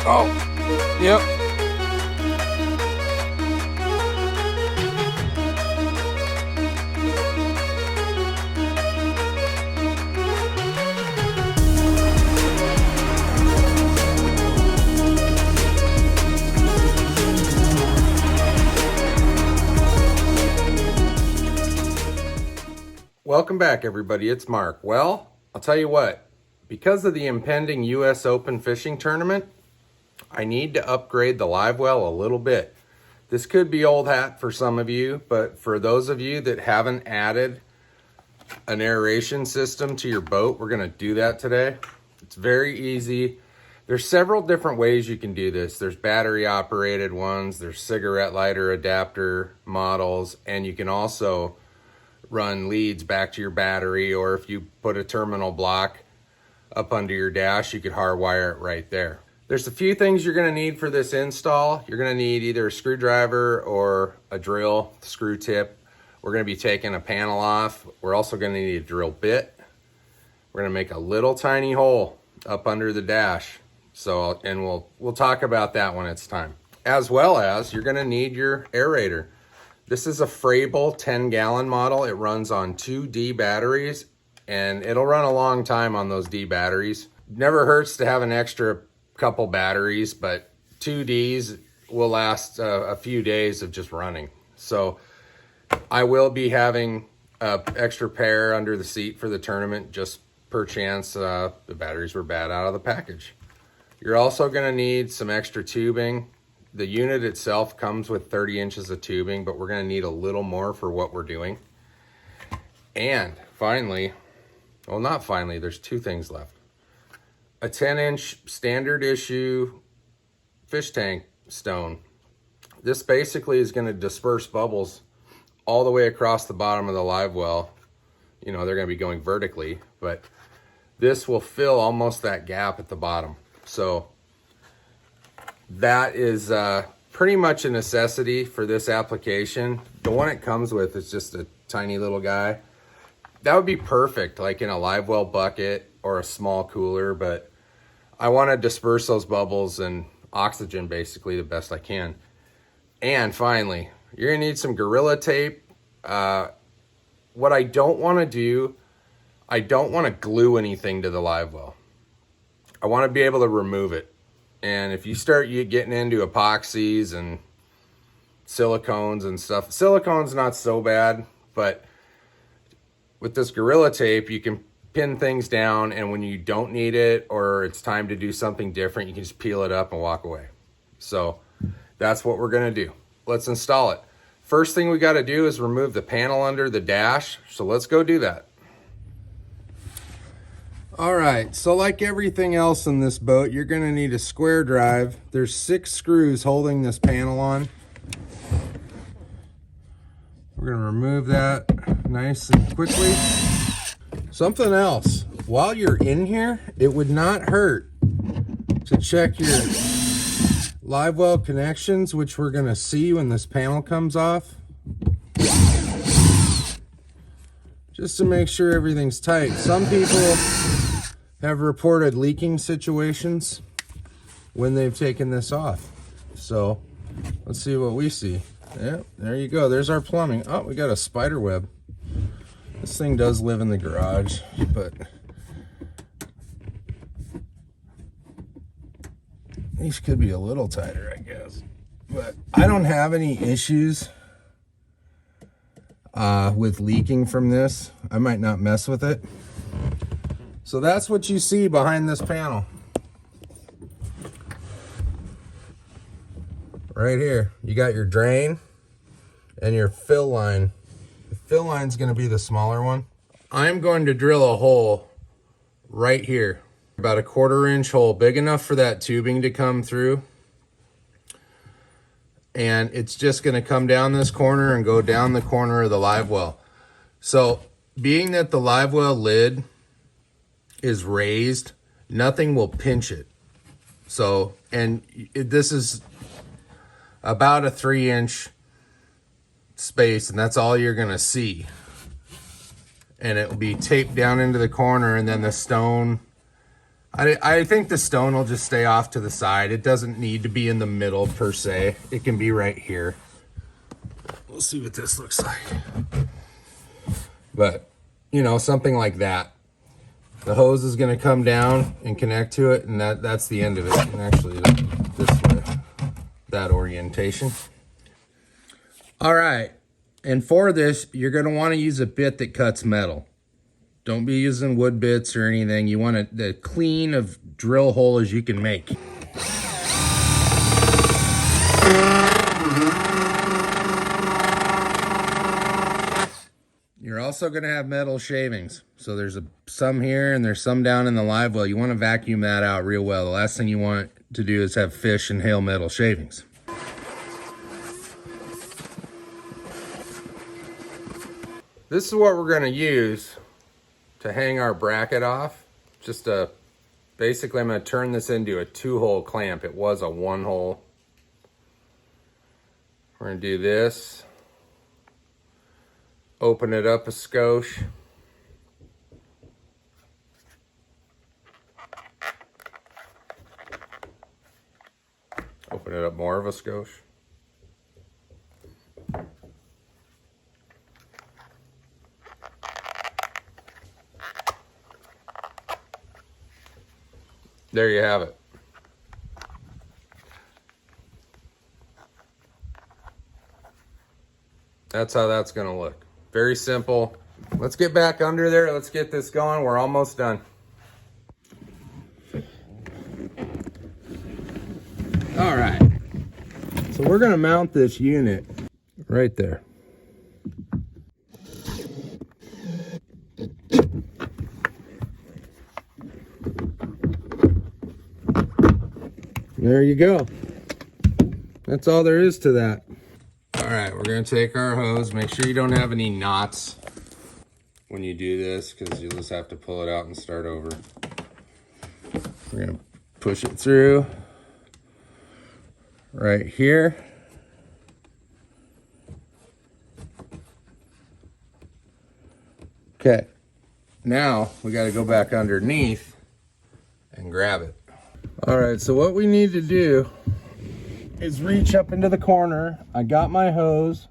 Oh, yep. Welcome back, everybody. It's Mark. Well, I'll tell you what, because of the impending US Open fishing tournament, I need to upgrade the Livewell a little bit. This could be old hat for some of you, but for those of you that haven't added an aeration system to your boat, we're going to do that today. It's very easy. There's several different ways you can do this. There's battery operated ones, there's cigarette lighter adapter models, and you can also run leads back to your battery, or if you put a terminal block up under your dash, you could hardwire it right there. There's a few things you're going to need for this install. You're going to need either a screwdriver or a drill, screw tip. We're going to be taking a panel off. We're also going to need a drill bit. We're going to make a little tiny hole up under the dash. So, and we'll talk about that when it's time. As well as you're going to need your aerator. This is a Frable 10-gallon model. It runs on 2 D batteries, and it'll run a long time on those D batteries. Never hurts to have an extra couple batteries, but 2 Ds will last a few days of just running. So I will be having an extra pair under the seat for the tournament, just per chance the batteries were bad out of the package. You're also going to need some extra tubing. The unit itself comes with 30 inches of tubing, but we're going to need a little more for what we're doing. And finally, well, not finally, there's 2 things left. A 10-inch standard issue fish tank stone. This basically is going to disperse bubbles all the way across the bottom of the Livewell. You know, they're going to be going vertically, but this will fill almost that gap at the bottom. So that is pretty much a necessity for this application. The one it comes with is just a tiny little guy. That would be perfect, like in a Livewell bucket or a small cooler, but I want to disperse those bubbles and oxygen basically the best I can. And finally, you're gonna need some Gorilla Tape. What I don't want to do, I don't want to glue anything to the Livewell. I want to be able to remove it. And if you start getting into epoxies and silicones and stuff, silicone's not so bad, but with this Gorilla Tape, you can pin things down, and when you don't need it or it's time to do something different, you can just peel it up and walk away. So that's what we're going to do. Let's install it. First thing we got to do is remove the panel under the dash. So let's go do that. All right, so like everything else in this boat, you're going to need a square drive. There's 6 screws holding this panel on. We're going to remove that nice and quickly. Something else, while you're in here, it would not hurt to check your Livewell connections, which we're going to see when this panel comes off. Just to make sure everything's tight. Some people have reported leaking situations when they've taken this off. So let's see what we see. Yeah, there you go. There's our plumbing. Oh, we got a spider web. This thing does live in the garage, but these could be a little tighter, I guess. But I don't have any issues with leaking from this. I might not mess with it. So that's what you see behind this panel. Right here, you got your drain and your fill line. The fill line's gonna be the smaller one. I'm going to drill a hole right here, about a 1/4 inch hole, big enough for that tubing to come through. And it's just gonna come down this corner and go down the corner of the Livewell. So being that the Livewell lid is raised, nothing will pinch it. So, and this is about a 3-inch space, and that's all you're gonna see. And it will be taped down into the corner, and then the stone I think the stone will just stay off to the side. It doesn't need to be in the middle per se. It can be right here. We'll see what this looks like. But, you know, something like that. The hose is going to come down and connect to it, and that's the end of it. And actually, this way, that orientation. All right, and for this, you're going to want to use a bit that cuts metal. Don't be using wood bits or anything. You want the clean of drill hole as you can make. You're also going to have metal shavings. So there's some here and there's some down in the live well. You want to vacuum that out real well. The last thing you want to do is have fish inhale metal shavings. This is what we're going to use to hang our bracket off. Basically I'm going to turn this into a 2-hole clamp. It was a 1-hole. We're going to do this. Open it up a skosh. Open it up more of a skosh. There you have it. That's how that's going to look. Very simple. Let's get back under there. Let's get this going. We're almost done. All right. So we're going to mount this unit right there. There you go. That's all there is to that. All right, we're gonna take our hose. Make sure you don't have any knots when you do this, because you'll just have to pull it out and start over. We're gonna push it through right here. Okay, now we gotta go back underneath and grab it. All right, so what we need to do is reach up into the corner. I got my hose.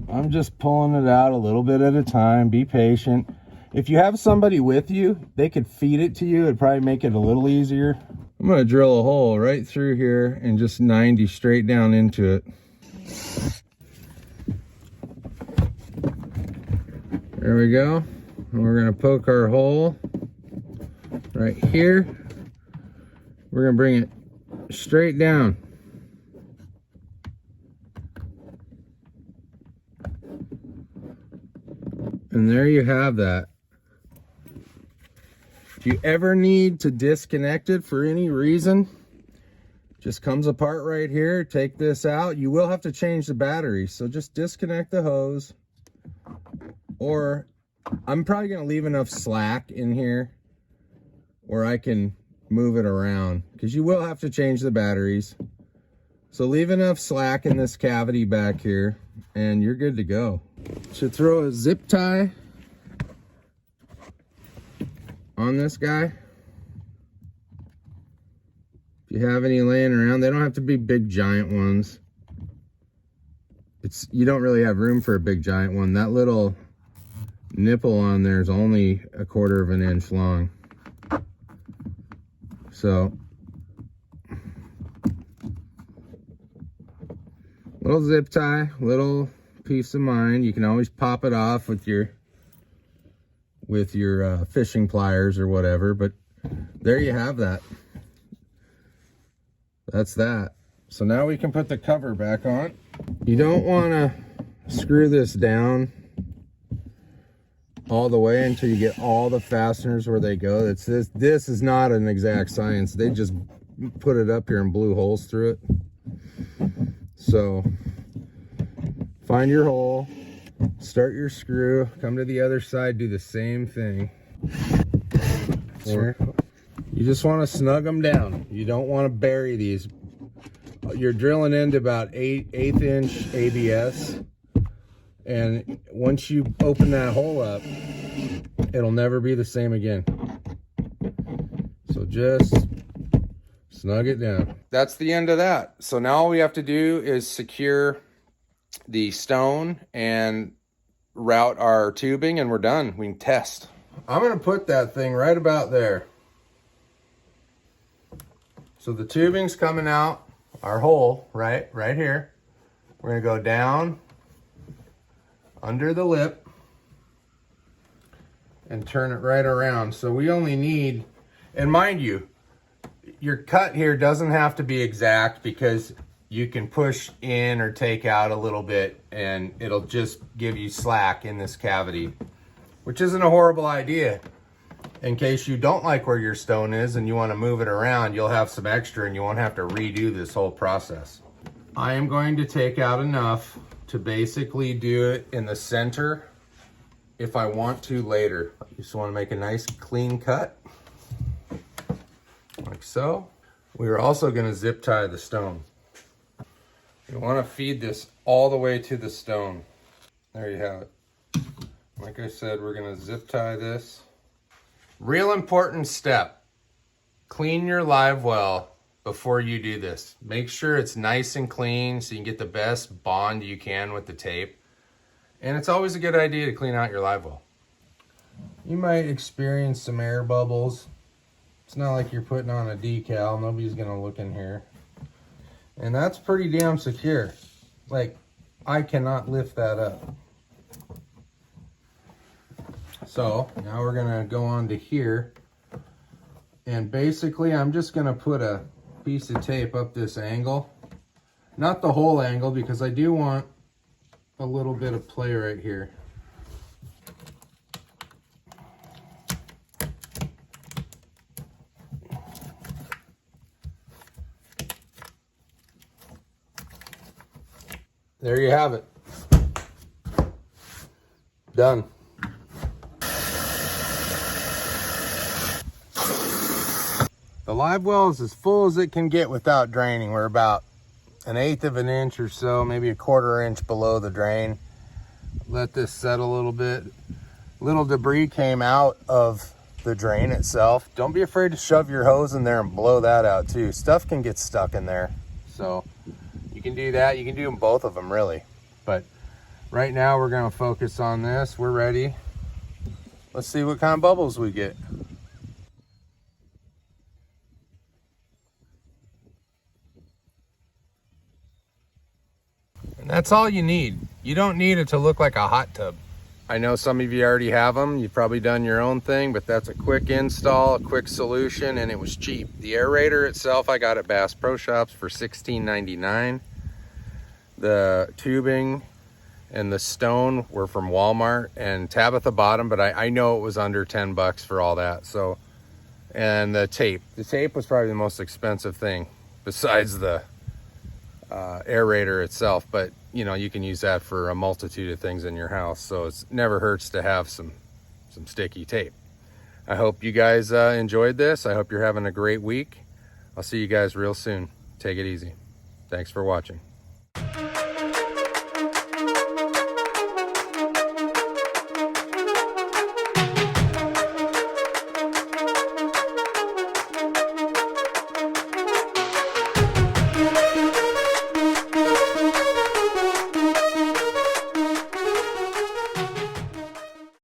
I'm just pulling it out a little bit at a time. Be patient. If you have somebody with you, they could feed it to you. It'd probably make it a little easier. I'm gonna drill a hole right through here and just 90 straight down into it. There we go. And we're gonna poke our hole right here. We're gonna bring it straight down. And there you have that. If you ever need to disconnect it for any reason, just comes apart right here. Take this out. You will have to change the battery, so just disconnect the hose. Or I'm probably gonna leave enough slack in here where I can move it around, because you will have to change the batteries. So leave enough slack in this cavity back here and you're good to go. Should throw a zip tie on this guy. If you have any laying around, they don't have to be big giant ones. You don't really have room for a big giant one. That little nipple on there is only 1/4 of an inch long. So, little zip tie, little peace of mind. You can always pop it off with your fishing pliers or whatever, but there you have that. That's that. So now we can put the cover back on. You don't want to screw this down all the way until you get all the fasteners where they go. This is not an exact science. They just put it up here and blew holes through it. So find your hole, start your screw, come to the other side, do the same thing. There. You just want to snug them down. You don't want to bury these. You're drilling into about 1/8 inch ABS. And once you open that hole up, it'll never be the same again. So So just snug it down. That's the end of that. So now all we have to do is secure the stone and route our tubing, and we're done. We can test. I'm gonna put that thing right about there. So the tubing's coming out our hole right here. We're gonna go down under the lip and turn it right around. So we only need, and mind you, your cut here doesn't have to be exact, because you can push in or take out a little bit and it'll just give you slack in this cavity, which isn't a horrible idea. In case you don't like where your stone is and you want to move it around, you'll have some extra and you won't have to redo this whole process. I am going to take out enough to basically do it in the center if I want to later. You just want to make a nice clean cut, like so. We are also going to zip tie the stone. You want to feed this all the way to the stone. There you have it. Like I said, we're going to zip tie this. Real important step. Clean your live well before you do this. Make sure it's nice and clean so you can get the best bond you can with the tape. And it's always a good idea to clean out your live well. You might experience some air bubbles. It's not like you're putting on a decal. Nobody's going to look in here. And that's pretty damn secure. Like, I cannot lift that up. So now we're gonna go on to here. And basically I'm just gonna put a piece of tape up this angle. Not the whole angle, because I do want a little bit of play right here. There you have it. Done. The live well is as full as it can get without draining. We're about 1/8 of an inch or so, maybe 1/4 inch below the drain. Let this settle a little bit. Little debris came out of the drain itself. Don't be afraid to shove your hose in there and blow that out too. Stuff can get stuck in there. So you can do that. You can do them, both of them really. But right now we're gonna focus on this. We're ready. Let's see what kind of bubbles we get. And that's all you need. You don't need it to look like a hot tub. I know some of you already have them. You've probably done your own thing, but that's a quick install, a quick solution, and it was cheap. The Aerator itself, I got at Bass Pro Shops for $16.99. The tubing and the stone were from Walmart, and Tabitha bought them, but I know it was under 10 bucks for all that. So, and the tape was probably the most expensive thing besides the Aerator itself, but you know, you can use that for a multitude of things in your house, so it never hurts to have some sticky tape. I hope you guys enjoyed this. I hope you're having a great week. I'll see you guys real soon. Take it easy. Thanks for watching.